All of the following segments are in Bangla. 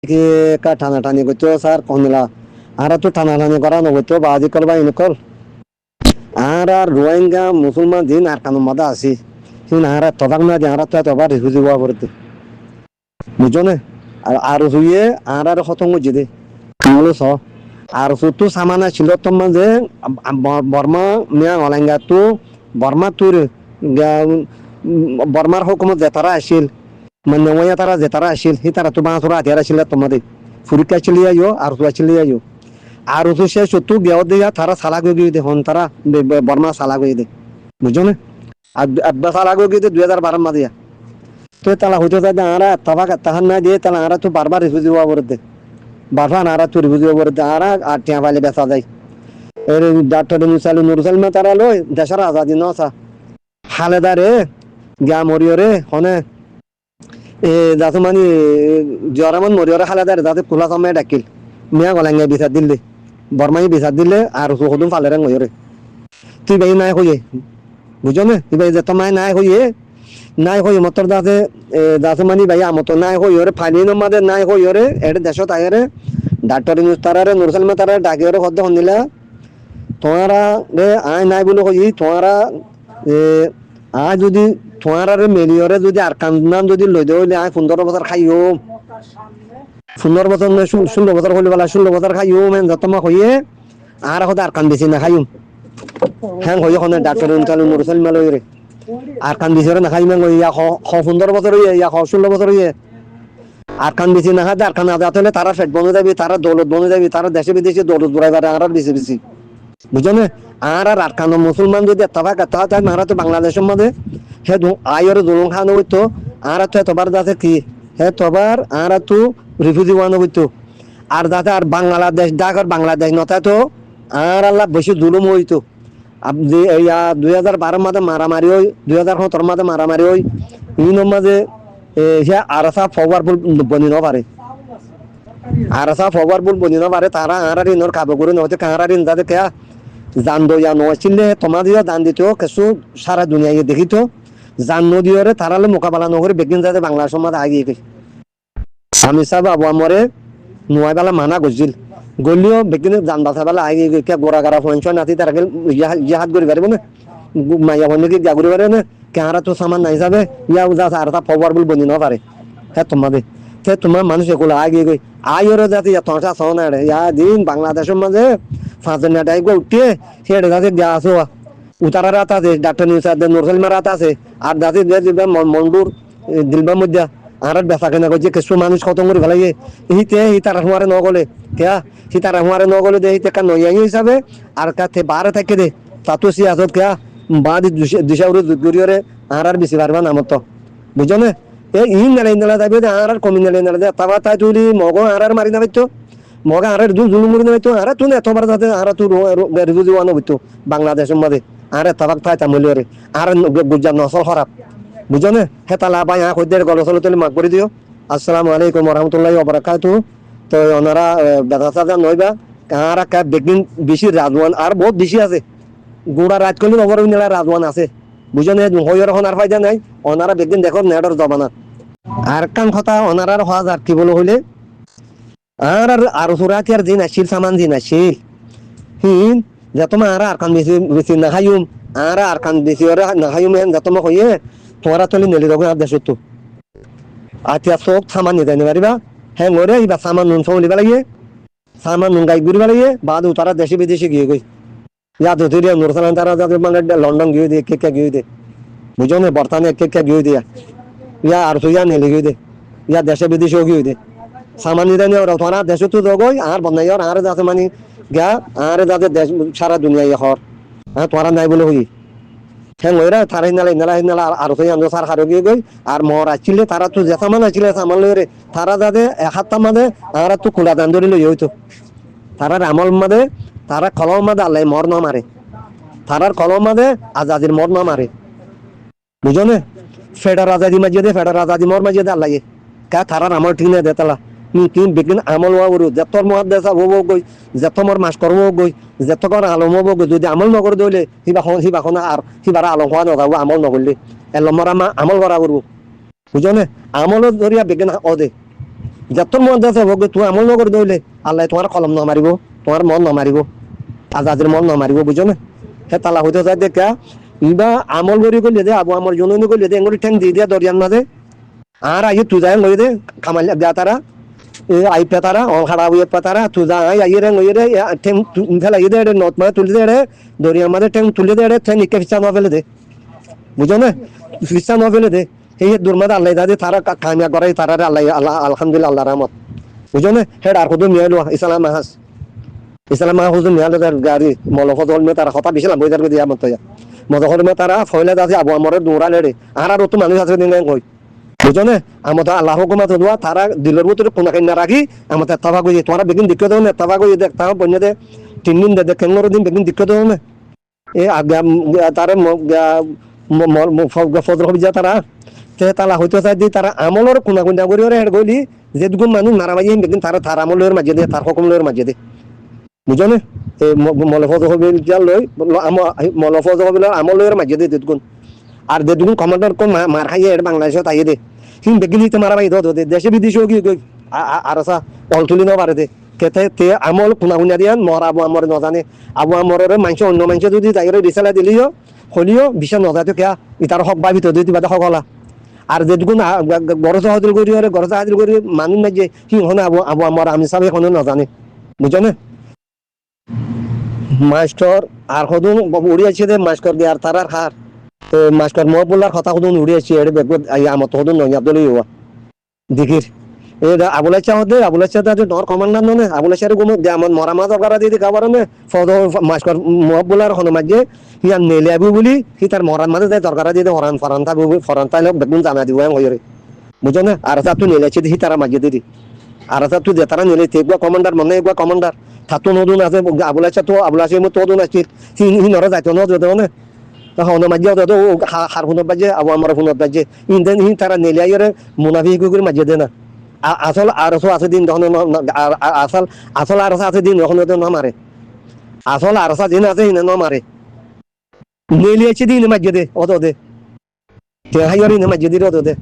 কি কা টানাটানি করতো স্যার কমলা আর তো টানাটানি করা নগতো বাজি কল বা ইনকল আর রোহিঙ্গা মুসলমান দিন আর কানুন মাদা আছি হিন আর তবাক না দিয়ে আর তো এতবার রিফিউজি হওয়া করতে বুঝছো না আর হুইয়ে আর খতম করছে দে কামলো স আর তো সামানা ছিল তোমার যে বর্মা মিয়া অলাঙ্গা তো বর্মা তোর বর্মার হুকুমত যে তারা আসিল মানে ওয়া তারা যে তারা আসিল হি তারা তো বাঁচরা হাতিয়ার আসিল তোমাদের ফুরিকা চলে আইও আর তো চলে আইও আর তো সে সত্তু গেও দিয়া তারা সালাগ হয়ে গিয়ে হন তারা বর্মা সালাগ হয়ে দে বুঝছো না আব্বা সালাগ হয়ে গিয়ে 2012 মা দিয়া তো তালা হইতে চাই আরা তবাক তাহার না দিয়ে তালা আরা তো বারবার রিফিউজি হওয়া করতে বারবার আরা তো রিফিউজি হওয়া করতে আরা আর টিয়া পাইলে বেচা যায় এর ডাক্তার নুরুসালিমা তারা লই দেশের আজাদি নসা হালেদারে গিয়া মরিয়রে হনে যাতে মানে জরামান মরিয়রে হালেদারে যাতে খোলা সময় ডাকিল মিয়া গলাঙ্গে বিচার দিলে বর্মাই বিচার দিলে আর সদুম ফালেরে মরিয়রে তুই ভাই নাই হইয়ে বুঝো না তুই ভাই যে তোমায় নাই হইয়ে নাই হই মতর দাসে দাসে মানি ভাই আমতো নাই হই ওরে ফানি নমাদে নাই হই ওরে এর দেশ তাইরে ডাক্তার নিউজ তারারে নুরসালমা তারা ডাকে ওরে হদ্দ হনিলা তোমারা রে আই নাই বলে কই তোমারা আ যদি তোমারা রে মেলিয়রে যদি আর কান্দান যদি লই দেইলে আই 15 বছর খাইও 15 বছর না 16 বছর হইলে বলা 16 বছর খাইও মেন যতমা হইয়ে আর হদা আর কান বেশি না খাইও হ্যাঁ হইয়ে কোন ডাক্তার নুরসালমা লই রে আর কান বেশি না খাই মেন ইয়া 15 বছর হইয়ে ইয়া 16 বছর হইয়ে আর কান বেশি না খাতে আর কান আদাত হলে তারা ফেট বনে যাবে তারা দৌলত বনে যাবে তারা দেশে বিদেশে দৌলত দৌড়াইবার আর বেশি বেশি বুঝছো না আর কান মুসলমান যদি তবা কথা তাই মারা তো বাংলাদেশের মধ্যে হে আয়র জুলুম খান হইতো আর তো এতবার যাতে কি হে তোবার আর তো রিফিউজি ওয়ান হইতো আর যাতে আর বাংলাদেশ ডাকর বাংলাদেশ নতায় তো আর আল্লাহ বেশি জুলুম হইতো যে 2012 মাঝে মারামারি হই 2017 মাঝে মারামারি হই ইন মাঝে সে আরসা ফওয়ারফুল বনি ন পারে আরসা ফওয়ারফুল বনি ন পারে তারা আর ইনর কাবু করে নতে কারার ইন যাতে কে জান দইয়া নছিলে তোমাদের দান দিত কিছু সারা দুনিয়ায় দেখিত জান নদীরে তারালে মোকাবেলা নগরে বেগিন যাতে বাংলা সমাজ আগিয়ে গেছে আমি সাহেব আবু আমরে নোয়াই বেলা মানা গজিল গলিও বেগিনে জান বাসা বেলা আগিয়ে কে গোড়া গাড়া ফোনশন নাতি তারা ইহাত করে পারবো না মাইয়া বন্ধু কি জাগুরি পারে না কেহারা তো সামান নাই যাবে ইয়া যা আর তা ফওয়ার বল বনি ন পারে হ্যাঁ তোমাদের তে তোমার মানুষ এগুলো আগিয়ে গই আইরে যাতে তোমার সোনা রে ইয়া দিন বাংলাদেশের মাঝে ফাঁসের নেটাই গো উঠিয়ে সেটা যাতে দেওয়া আছে উতারা রাত আছে ডাক্তার নিউজ নুরসালিমা রাত আছে আর যাতে মন্ডুর দিলবার মধ্যে আর বেচা কেনা করছে কিছু মানুষ খতম করে ফেলাইয়ে হিতে তারা হুয়ারে নগলে কেয়া সি তারা হুয়ারে নগলে দে হিতে কা নয়াই হিসাবে আর কাতে বারে থাকে দে তাতো সি আসত কেয়া বাদ দিশাউরে দুগরিয়রে আর বেশি পারবা নামত বুঝছো না ইন নালা যাবে আর কমি নালে তাবা তাই তুলি মগ আর মারি না পাইতো মগা আর জুলুম করে পাইতো আর তুই এতবার যাতে আর তুই রিভিউ আনো হইতো বাংলাদেশের মধ্যে আর তাবাক তাই তামিলরে আর গুজরাট নসল খারাপ বুঝছো না হেতালা বাই হইদের গল চলো তুলি মাগ করে দিও আসসালামু আলাইকুম রহমতুল্লাহি ওয়া বারাকাতুহু তো ওনারা বেদাসাদা নইবা আর কা বেগিন বেশি রাজওয়ান আর বহুত বেশি আছে গোড়া রাজ করলে নবর রাজওয়ান আছে বুঝো না হইর হনার ফায়দা নাই ওনারা বেগিন দেখো নেটর জমানা আর কান কথা ওনারার হওয়া যার কি বলো হইলে আর সুরাতি আর দিন আসিল সামান দিন আসিল হিন যে তোমার আর কান বেশি বেশি না খাইম আর কান বেশি ওরা না খাইম হেন যে তোমার হইয়ে তোমারা চলি নেলি রকম আর দেশ তো আতিয়া চোখ সামান নিতে আনি পারিবা হ্যাঁ ওরে এইবার সামান নুন চলিবা লাগে সামান নুন গাই ঘুরিবা লাগে বাদ তারা দেশে বিদেশে গিয়ে গই ইয়া তো তুই নুরসালান তারা যাদের মানে লন্ডন গিয়ে দিয়ে কে গিয়ে দে বুঝো না বর্তানে কে গিয়ে দিয়া ইয়া আর তুই নেলি গিয়ে দে ইয়া দেশে বিদেশেও গিয়ে দে সামান নিতে নিয়ে ওরা তোমার দেশে তো দগই আর বনাই আর যাতে মানে গা আর যাতে দেশ সারা দুনিয়ায় হর হ্যাঁ তোমারা নাই বলে হই হ্যাঁ ওইরা তারাই নালা আর তুই আন্দো সার হারো গিয়ে গই আর মর আসছিলে তারা তো যে সামান আসছিলে সামান লইরে তারা যাতে এক হাতটা মাঝে আর তো খোলা দান ধরে লই হইতো তারার আমল মাঝে তারা কলম মাঝে আল্লাহ মর না মারে তারার কলম মাঝে আজাদির মর না মারে বুঝো না ফেডার আজাদি মাঝে দে ফেডার আজাদি মর মাঝে দে আল্লাহ কা তারার আমল ঠিক না দেতালা তুই বিজ্ঞান আমল হওয়া গরু যতর মহাদেশা হবো গই যত মর মাস করবো গই যত কর আলম হবো গই যদি আমল নকর দইলে হিবা আর হিবার আলম হওয়া নযাবো আমল নকরলে এলমর আমল করা করবো বুঝো না আমল ধরিয়া বিজ্ঞান অদে যত মন আছে ভোগ তুই আমল নগর দইলে আল্লাহ তোমার কলম ন মারিব, তোমার মন ন মারিব, আজাদের মন ন মারিব, বুঝো না? হে তালা হইতে চাই দেখা ইবা আমল করি করলে দে আবু আমার জন্য করলে দে এঙ্গুলি ঠ্যাং দিয়ে দিয়া দরিয়ার মাঝে আর আই তুই যায় লই দে কামাল দেয়া তারা এ আই পেতারা অ খাড়া হইয়ে পেতারা তুই যা আই রে লই রে ঠ্যাং ফেলা দে নট মারে তুলে দে দরিয়ার মাঝে ঠ্যাং তুলে দে ঠ্যাং নিকে ফিসা ন ফেলে দে, বুঝো না? ফিসা ন ফেলে দে এই দুর্মাদ আল্লাহ দাদি তারা কামিয়া করে তারা আল্লাহ আল্লাহ আলহামদুলিল্লাহ আল্লাহ রহমত, বুঝো না? হেড আর কত মিয়াইলো ইসলাম মাহাস ইসলাম মাহাজ মিয়াইলো তার গাড়ি মলফত হল মে তারা কথা বিছিলাম বইদার দিয়া মত মদখল মে তারা ফয়লা দাসি আবু আমরে দৌড়া লেড়ে আর তো মানুষ আছে দিন কই, বুঝো না? আমার তো আল্লাহ হুকুমাত দোয়া তারা দিলের ভিতরে কোনা কিনা রাখি আমার এত্তাফা কই তোমরা বেগিন দিক্কত দেও না এত্তাফা কই দেখ তাও বন্য দে 3 দিন দে কেঙ্গর দিন বেগিন দিক্কত দেও না এ আগে তারে ফজর হবি যা তারা তে তালা হইতে চাই দি তারা আমলের কোনা কোনা করি হেড গলি যে দুগুণ মানুষ নারাবাজি বেগিন তারা তার আমলের মাঝে দে তার হুকুমের মাঝে দে, বুঝো না? এই মলফজ হবিল জাল লই মলফজ হবিল আমলের মাঝে দে দুগুণ আর দে দুগুণ কমান্ডার কোন মার খাইয়ে এর বাংলাদেশে তাইয়ে দে হিম বেগিন হিতে মারাবাই দে দেশে বিদেশেও কি আরসা অল তুলি ন পারে দে কেতে তে আমল কোনা কোনা দিয়ান মর আবু আমর নজানে আবু আমরের মানুষ অন্য মানুষ যদি তাইরে রিসালা দিলিও হলিও বিশাল নজাতে কেয়া ইতার হক বা ভিতর দিতে বাদে হক হলা আর যেটুকুন গরজ হাজির করি গরজ হাজির করি মানুষ নাই যে কি হনে আবু আবু আমার আমি সব এখনো নজানে, বুঝো না? মাস্টার আর সদুন উড়িয়েছে দে মাস্টার গে আর তারার খার মাস্টার মহবুল্লার কথা সদুন উড়িয়েছে এর বেগত আমার তো সদুন নয় আব্দুল ইউয়া দিকির এ আবুলাই চাহ দে আবুলাই চাহ দে নর কমান্ডার নে আবুলাই চাহ গুম দে আমার মরামা দরকার দিয়ে খাবার নে ফদ মাস্টার মহবুল্লার হন মাঝে হিয়ান নেলে আবু বলি হি তার মরান মাঝে দরকার দিয়ে হরান ফরান্তা ফরান্তা বেগুন জানা দিব হয়ে বুঝো না? আর তুই নেলেছে হি তারা মাঝে দিদি আর তুই দে তারা নেলে তেগুয়া কমান্ডার মনে এগুয়া কমান্ডার থাতো নদুন আছে আবুলাই চাহ তো আবুলাই চাহ তো নদুন আছে হি নর যাইতো নদুন না হন মাঝে তো হার ফোনত বাজে আবু আমার ফোনত বাজে ইন্দেন হি তারা নেলে আইরে মুনাফি করে মাঝে দে না আসল আরসো আছে দিন তখন আসল আসল আরসা আছে দিন তখন ন মারে আসল আরসা দিন আছে হিনে ন মারে নেলিয়েছে দিন মাঝে দে অত দে হাইয়ার ইনে মাঝে দিলে অত দে,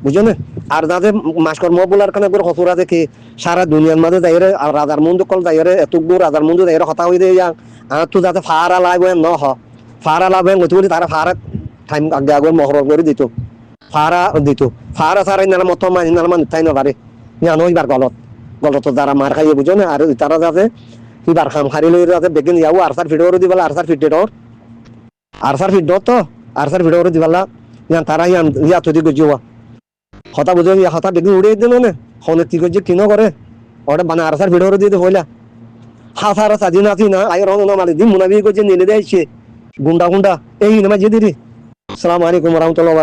বুঝো না? আর যাতে মাস্কর মহবুলার কানে করে হসুরা দেখে সারা দুনিয়ার মাঝে যাইরে আর রাজার মন্দ কল যাইরে এতগুলো রাজার মন্দ যাইরে হতা হয়ে দেয় আর তো যাতে ফারা লাগবে ন হ ফারা লাগবে বলি তারা ফারা টাইম আগে আগে মহর করে দিত ফারা দিত ফারা সারা ইনার মত মান ইনার মান তাই না পারে জানো এবার গলত যারা মার খাইয়ে, বুঝো না? আর তারা যাতে এবার খাম খারি লই যাতে বেগিন যাবো আরসার ফিডর দিবালা আরসার ফিডর আরসার ফিডর তো আরসার ফিডর দিবালা ইয়ান তারা ইয়ান ইয়া তৈরি করছিবা হতা বুঝো ইয়া হতা বেগিন উড়িয়ে দিল না হনে কি করছে কিনো করে ওটা মানে আরসার ফিডর দিয়ে হইলা হাসার সাজিনা আছি না আই রং না মানে দিন মুনাবি করছে নিলে দেয়ছে গুন্ডা গুন্ডা এই নামা যে দিদি আসসালামু আলাইকুম ওয়া রাহমাতুল্লাহি ওয়া বারাকাতুহু।